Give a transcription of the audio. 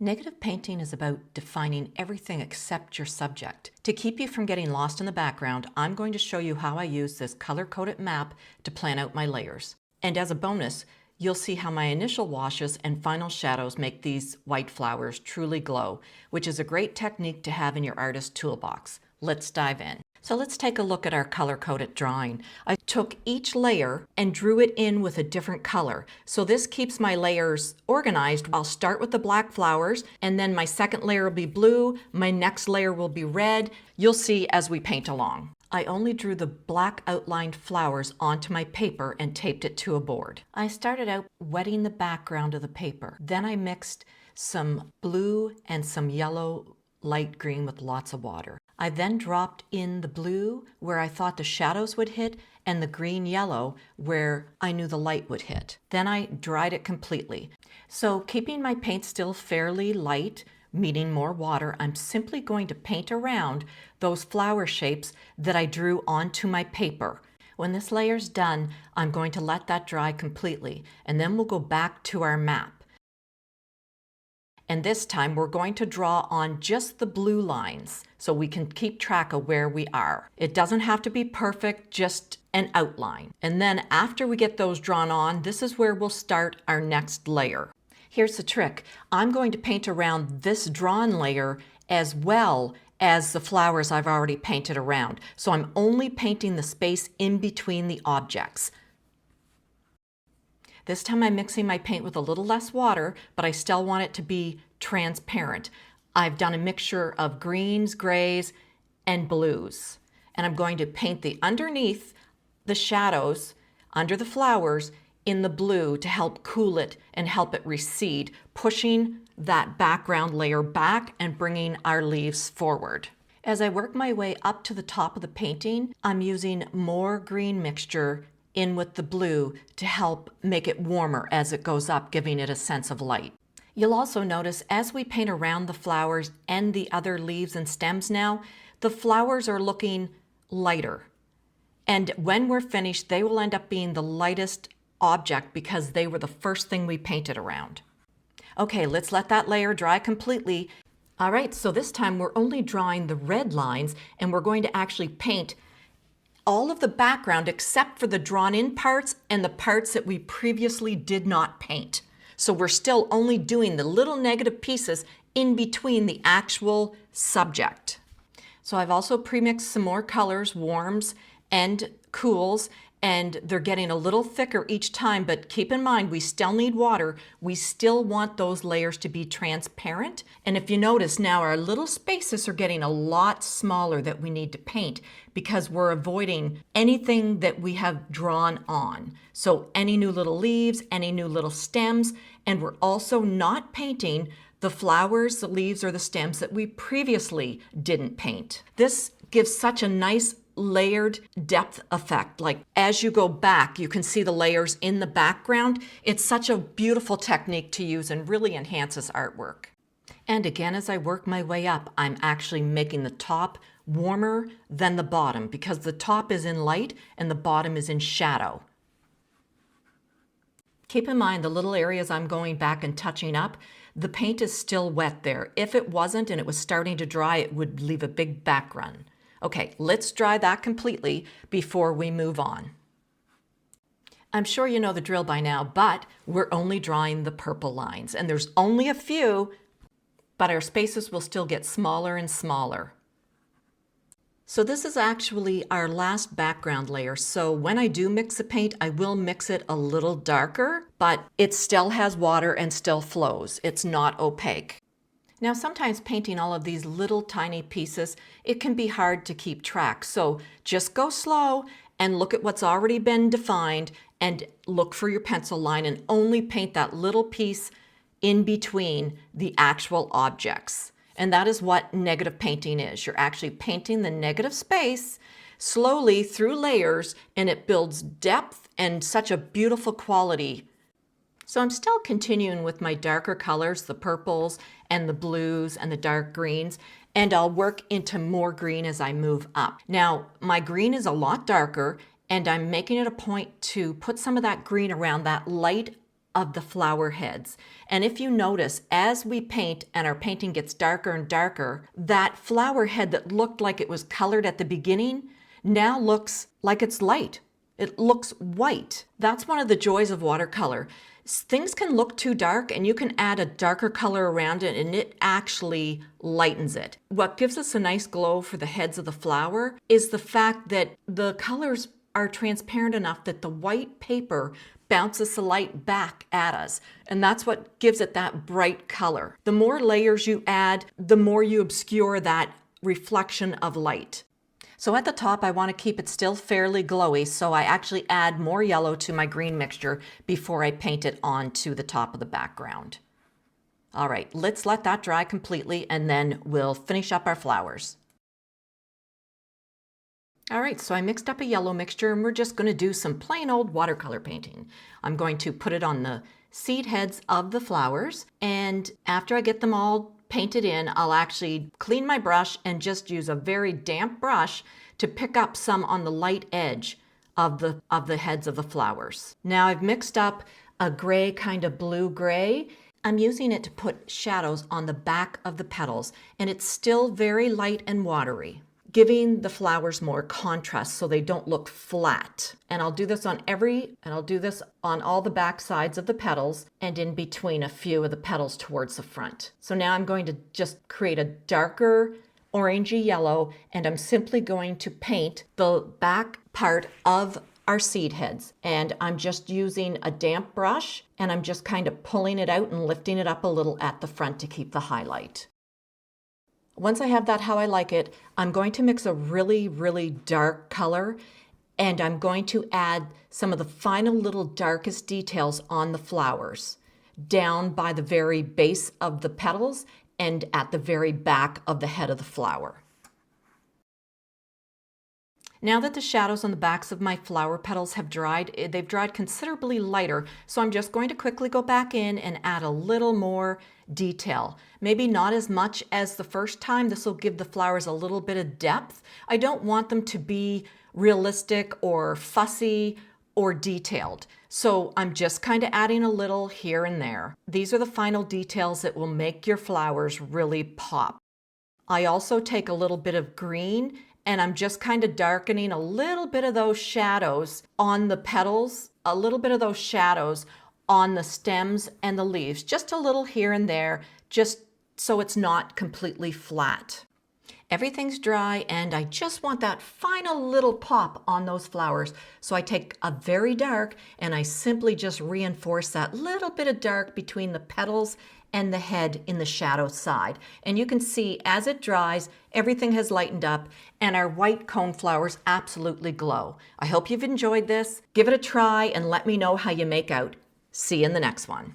Negative painting is about defining everything except your subject. To keep you from getting lost in the background, I'm going to show you how I use this color-coded map to plan out my layers. And as a bonus, you'll see how my initial washes and final shadows make these white flowers truly glow, which is a great technique to have in your artist toolbox. Let's dive in. So let's take a look at our color-coded drawing. I took each layer and drew it in with a different color. So this keeps my layers organized. I'll start with the black flowers, and then my second layer will be blue, my next layer will be red. You'll see as we paint along. I only drew the black outlined flowers onto my paper and taped it to a board. I started out wetting the background of the paper. Then I mixed some blue and some yellow light green with lots of water. I then dropped in the blue where I thought the shadows would hit and the green yellow where I knew the light would hit. Then I dried it completely. So keeping my paint still fairly light, meaning more water, I'm simply going to paint around those flower shapes that I drew onto my paper. When this layer's done, I'm going to let that dry completely, and then we'll go back to our map. And this time we're going to draw on just the blue lines so we can keep track of where we are. It doesn't have to be perfect, just an outline. And then after we get those drawn on, this is where we'll start our next layer. Here's the trick. I'm going to paint around this drawn layer as well as the flowers I've already painted around. So I'm only painting the space in between the objects. This time I'm mixing my paint with a little less water, but I still want it to be transparent. I've done a mixture of greens, grays, and blues. And I'm going to paint the underneath the shadows under the flowers in the blue to help cool it and help it recede, pushing that background layer back and bringing our leaves forward. As I work my way up to the top of the painting, I'm using more green mixture in with the blue to help make it warmer as it goes up, giving it a sense of light. You'll also notice as we paint around the flowers and the other leaves and stems now, the flowers are looking lighter. And when we're finished, they will end up being the lightest object because they were the first thing we painted around. Okay, let's let that layer dry completely. All right, so this time we're only drawing the red lines and we're going to actually paint all of the background except for the drawn in parts and the parts that we previously did not paint. So we're still only doing the little negative pieces in between the actual subject. So I've also pre-mixed some more colors, warms and cools, and they're getting a little thicker each time, but keep in mind we still need water. We still want those layers to be transparent. And if you notice now our little spaces are getting a lot smaller that we need to paint because we're avoiding anything that we have drawn on. So any new little leaves, any new little stems, and we're also not painting the flowers, the leaves, or the stems that we previously didn't paint. This gives such a nice layered depth effect. Like as you go back, you can see the layers in the background. It's such a beautiful technique to use and really enhances artwork. And again, as I work my way up, I'm actually making the top warmer than the bottom because the top is in light and the bottom is in shadow. Keep in mind the little areas I'm going back and touching up, the paint is still wet there. If it wasn't and it was starting to dry, it would leave a big back run. Okay, let's dry that completely before we move on. I'm sure you know the drill by now, but we're only drawing the purple lines, and there's only a few, but our spaces will still get smaller and smaller. So this is actually our last background layer. So when I do mix the paint, I will mix it a little darker, but it still has water and still flows. It's not opaque. Now, sometimes painting all of these little tiny pieces, it can be hard to keep track. So just go slow and look at what's already been defined and look for your pencil line and only paint that little piece in between the actual objects. And that is what negative painting is. You're actually painting the negative space slowly through layers, and it builds depth and such a beautiful quality. So I'm still continuing with my darker colors, the purples and the blues and the dark greens, and I'll work into more green as I move up. Now, my green is a lot darker, and I'm making it a point to put some of that green around that light of the flower heads. And if you notice, as we paint and our painting gets darker and darker, that flower head that looked like it was colored at the beginning now looks like it's light. It looks white. That's one of the joys of watercolor. Things can look too dark and you can add a darker color around it and it actually lightens it. What gives us a nice glow for the heads of the flower is the fact that the colors are transparent enough that the white paper bounces the light back at us. And that's what gives it that bright color. The more layers you add, the more you obscure that reflection of light. So at the top, I want to keep it still fairly glowy, so I actually add more yellow to my green mixture before I paint it onto the top of the background. All right, let's let that dry completely and then we'll finish up our flowers. All right, so I mixed up a yellow mixture and we're just going to do some plain old watercolor painting. I'm going to put it on the seed heads of the flowers, and after I get them all painted in, I'll actually clean my brush and just use a very damp brush to pick up some on the light edge of the heads of the flowers. Now I've mixed up a gray, kind of blue gray. I'm using it to put shadows on the back of the petals, and it's still very light and watery, giving the flowers more contrast so they don't look flat. And I'll do this on all the back sides of the petals and in between a few of the petals towards the front. So now I'm going to just create a darker orangey yellow, and I'm simply going to paint the back part of our seed heads. And I'm just using a damp brush and I'm just kind of pulling it out and lifting it up a little at the front to keep the highlight. Once I have that how I like it, I'm going to mix a really, really dark color, and I'm going to add some of the final little darkest details on the flowers, down by the very base of the petals and at the very back of the head of the flower. Now that the shadows on the backs of my flower petals have dried, they've dried considerably lighter, so I'm just going to quickly go back in and add a little more detail. Maybe not as much as the first time. This will give the flowers a little bit of depth. I don't want them to be realistic or fussy or detailed. So I'm just kind of adding a little here and there. These are the final details that will make your flowers really pop. I also take a little bit of green and I'm just kind of darkening a little bit of those shadows on the petals, a little bit of those shadows on the stems and the leaves, just a little here and there, just so it's not completely flat. Everything's dry and I just want that final little pop on those flowers. So I take a very dark and I simply just reinforce that little bit of dark between the petals and the head in the shadow side. And you can see as it dries, everything has lightened up and our white cone flowers absolutely glow. I hope you've enjoyed this. Give it a try and let me know how you make out. See you in the next one.